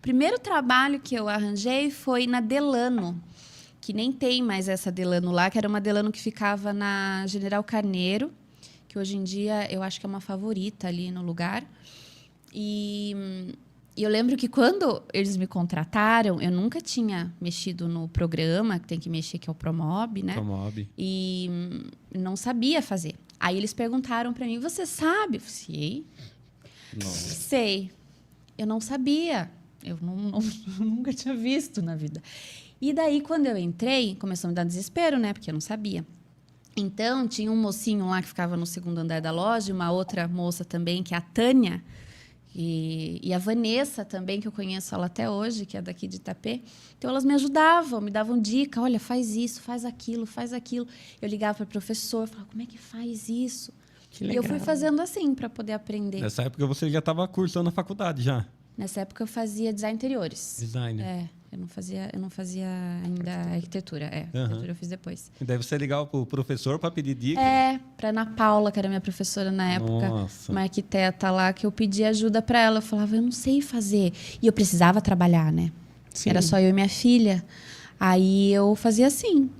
O primeiro trabalho que eu arranjei foi na Delano, que nem tem mais essa Delano lá, que era uma Delano que ficava na General Carneiro, que hoje em dia eu acho que é uma favorita ali no lugar. E eu lembro que quando eles me contrataram, eu nunca tinha mexido no programa, que tem que mexer, que é o Promob, né? Promob. E não sabia fazer. Aí eles perguntaram para mim, você sabe? Eu falei, sei. Eu não sabia. Eu nunca tinha visto na vida. E daí, quando eu entrei, começou a me dar desespero, né? Porque eu não sabia. Então, tinha um mocinho lá que ficava no segundo andar da loja, uma outra moça também, que é a Tânia, e a Vanessa também, que eu conheço ela até hoje, que é daqui de Itapê. Então, elas me ajudavam, me davam dica. Olha, faz isso, faz aquilo, faz aquilo. Eu ligava para o professor, falava, como é que faz isso? Que E legal. eu fui fazendo assim, para poder aprender. Nessa época você já estava cursando a faculdade já. Nessa época eu fazia design interiores. Designer. É, eu não fazia ainda arquitetura. Arquitetura eu fiz depois. E daí você ligava pro professor para pedir dica? Para Ana Paula, que era minha professora na época, Nossa. uma arquiteta lá, que eu pedi ajuda para ela. Eu falava, eu não sei fazer. E eu precisava trabalhar, né? Sim. Era só eu e minha filha. Aí eu fazia assim.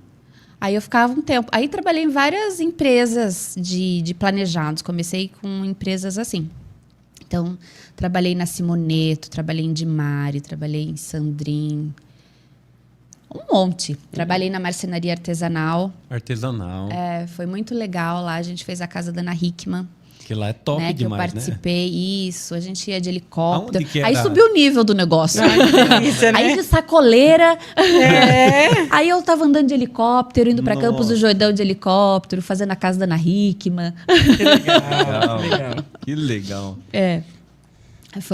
Aí eu ficava um tempo. Aí trabalhei em várias empresas de planejados. Comecei com empresas assim. Então, trabalhei na Simoneto, trabalhei em Dimari, trabalhei em Sandrin. Um monte. Trabalhei na marcenaria artesanal. Artesanal. Foi muito legal lá. A gente fez a casa da Ana Hickman. Que lá é top né, demais, que eu participei. Isso. A gente ia de helicóptero. Aonde que era? Aí subiu o nível do negócio. Delícia, né? Aí de sacoleira. Aí eu tava andando de helicóptero, indo para Campos do Jordão de helicóptero, fazendo a casa da Ana Hickman. Que legal, que legal. Que legal.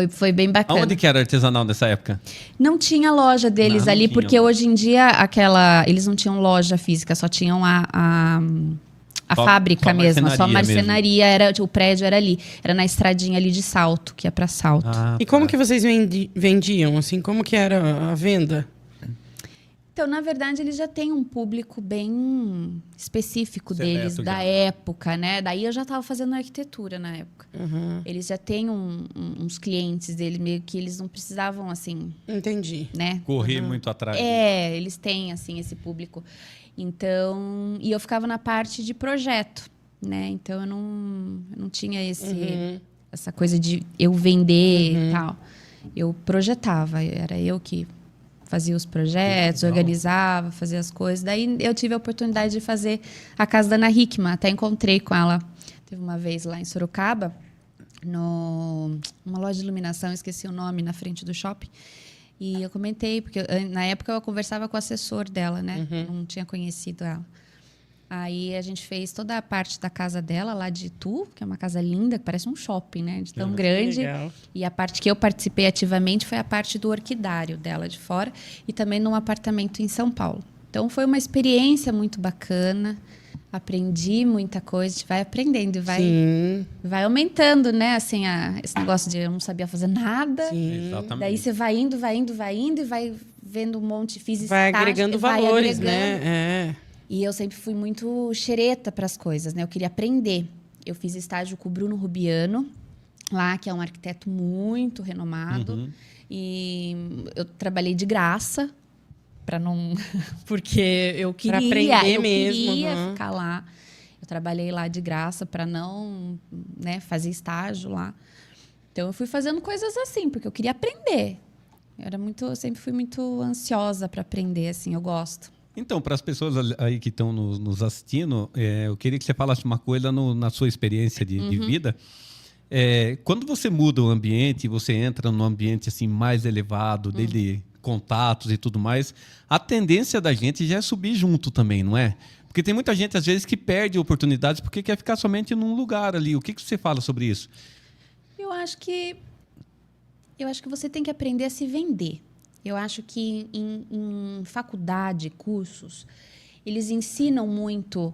Foi bem bacana. Aonde que era artesanal nessa época? Não tinha loja deles Não ali, tinha porque loja. hoje em dia eles não tinham loja física, só tinham a Só- fábrica só mesmo, só marcenaria marcenaria. O prédio era ali, era na estradinha ali de Salto, que é para Salto. E como que vocês vendiam, assim? Como que era a venda? Então, na verdade, eles já têm um público bem específico Seleto deles, já. da época, né? Daí eu já estava fazendo arquitetura na época. Eles já têm uns clientes deles, meio que eles não precisavam, assim, Entendi. né? Corri muito atrás. Eles têm, assim, esse público. Então, e eu ficava na parte de projeto, né? Então, eu não tinha essa coisa de eu vender e tal. Eu projetava, era eu que fazia os projetos, organizava, fazia as coisas. Daí eu tive a oportunidade de fazer a casa da Ana Hickman. Até encontrei com ela. Teve uma vez lá em Sorocaba, numa loja de iluminação, esqueci o nome, na frente do shopping. E eu comentei, porque na época eu conversava com o assessor dela, né? Não tinha conhecido ela. Aí a gente fez toda a parte da casa dela, lá de Itu, que é uma casa linda, que parece um shopping, né? De tão grande. legal. E a parte que eu participei ativamente foi a parte do orquidário dela de fora e também num apartamento em São Paulo. Então foi uma experiência muito bacana. Aprendi muita coisa, a gente vai aprendendo e vai aumentando, né? Assim, esse negócio de eu não sabia fazer nada. Exatamente. Daí você vai indo e vai vendo um monte, fiz Vai estágio, agregando vai valores, agregando. né? E eu sempre fui muito xereta para as coisas, né? Eu queria aprender. Eu fiz estágio com o Bruno Rubiano, lá, que é um arquiteto muito renomado. E eu trabalhei de graça, para não... porque eu queria, aprender mesmo, queria ficar lá. Eu trabalhei lá de graça para não, né, fazer estágio lá. Então, eu fui fazendo coisas assim, porque eu queria aprender. Eu sempre fui muito ansiosa para aprender, assim, eu gosto. Então, para as pessoas aí que estão nos assistindo, eu queria que você falasse uma coisa na sua experiência de vida. Quando você muda o ambiente, você entra num ambiente assim mais elevado, dele contatos e tudo mais, a tendência da gente já é subir junto também, não é? Porque tem muita gente, às vezes, que perde oportunidades porque quer ficar somente num lugar ali. O que você fala sobre isso? Eu acho que você tem que aprender a se vender. Eu acho que em faculdade, cursos, eles ensinam muito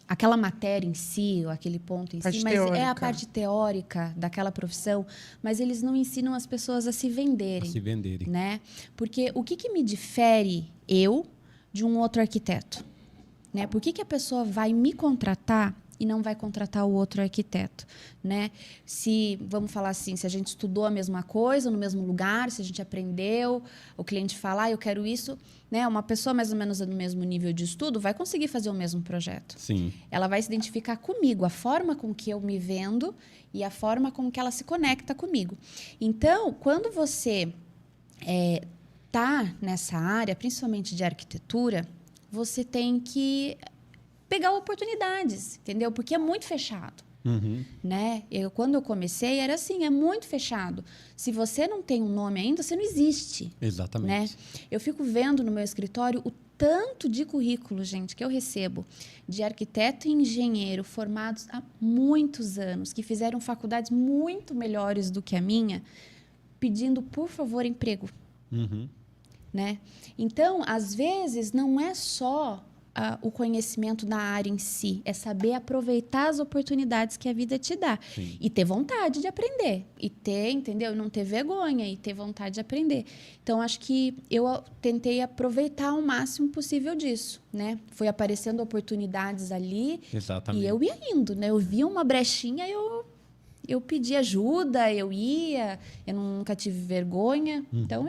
aquela matéria em si, ou aquele ponto em si, mas é a parte teórica daquela profissão, mas eles não ensinam as pessoas a se venderem. A se venderem. Né? Porque o que me difere eu de um outro arquiteto? Né? Por que a pessoa vai me contratar e não vai contratar o outro arquiteto, né? Se, vamos falar assim, se a gente estudou a mesma coisa no mesmo lugar, se a gente aprendeu, o cliente fala, eu quero isso, né? Uma pessoa mais ou menos no mesmo nível de estudo vai conseguir fazer o mesmo projeto. Sim. Ela vai se identificar comigo, a forma com que eu me vendo e a forma com que ela se conecta comigo. Então, quando você tá nessa área, principalmente de arquitetura, você tem que pegar oportunidades, entendeu? Porque é muito fechado, né? Quando eu comecei, era assim, é muito fechado. Se você não tem um nome ainda, você não existe. Exatamente. Né? Eu fico vendo no meu escritório o tanto de currículo, gente, que eu recebo de arquiteto e engenheiro formados há muitos anos, que fizeram faculdades muito melhores do que a minha, pedindo, por favor, emprego. Né? Então, às vezes, não é só o conhecimento da área em si, é saber aproveitar as oportunidades que a vida te dá. Sim. E ter vontade de aprender. E ter, entendeu? Não ter vergonha e ter vontade de aprender. Então, acho que eu tentei aproveitar o máximo possível disso, né? Foi aparecendo oportunidades ali. Exatamente. E eu ia indo, né? Eu via uma brechinha, eu pedi ajuda, eu ia. Eu nunca tive vergonha. Então,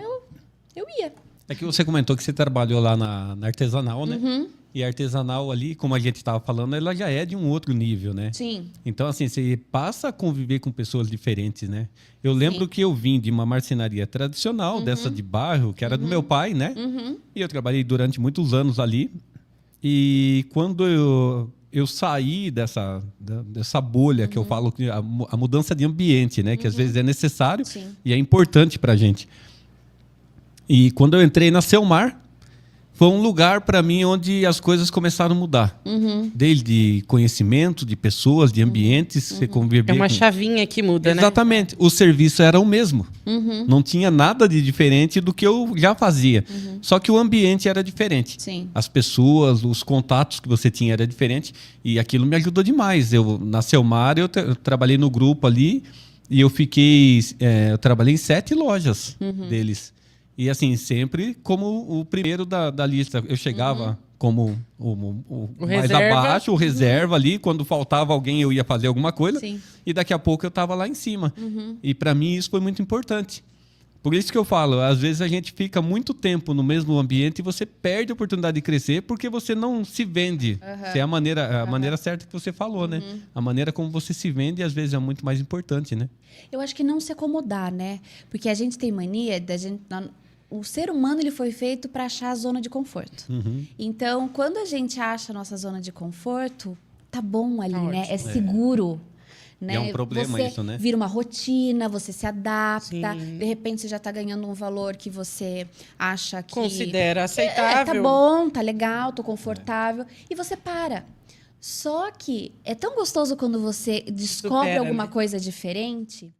eu ia. É que você comentou que você trabalhou lá na artesanal, né? E a artesanal ali, como a gente estava falando, ela já é de um outro nível, né? Sim. Então, assim, você passa a conviver com pessoas diferentes, né? Eu lembro que eu vim de uma marcenaria tradicional, dessa de bairro, que era do meu pai, né? E eu trabalhei durante muitos anos ali. E quando eu saí dessa bolha que eu falo, a mudança de ambiente, né? Que às vezes é necessário e é importante para a gente. E quando eu entrei na Selmar, foi um lugar para mim onde as coisas começaram a mudar. Desde conhecimento de pessoas, de ambientes, você conviver É uma com... chavinha que muda, né? Exatamente. O serviço era o mesmo. Não tinha nada de diferente do que eu já fazia. Só que o ambiente era diferente. Sim. As pessoas, os contatos que você tinha era diferente. E aquilo me ajudou demais. Na Selmar, eu trabalhei no grupo ali e eu trabalhei em 7 lojas deles. E assim, sempre como o primeiro da lista. Eu chegava como o mais reserva. abaixo, o reserva ali. Quando faltava alguém, eu ia fazer alguma coisa. Sim. E daqui a pouco eu estava lá em cima. E para mim isso foi muito importante. Por isso que eu falo, às vezes a gente fica muito tempo no mesmo ambiente e você perde a oportunidade de crescer porque você não se vende. Essa é a maneira certa que você falou, né? A maneira como você se vende, às vezes, é muito mais importante, né? Eu acho que não se acomodar, né? Porque a gente tem mania o ser humano ele foi feito para achar a zona de conforto. Então, quando a gente acha a nossa zona de conforto, tá bom ali, né? É seguro. Né? E é um problema você isso, né? Vira uma rotina, você se adapta. Sim. De repente, você já está ganhando um valor que você acha que... Considera aceitável. Tá bom, tá legal, tô confortável. E você para. Só que é tão gostoso quando você descobre Supera, alguma né? coisa diferente.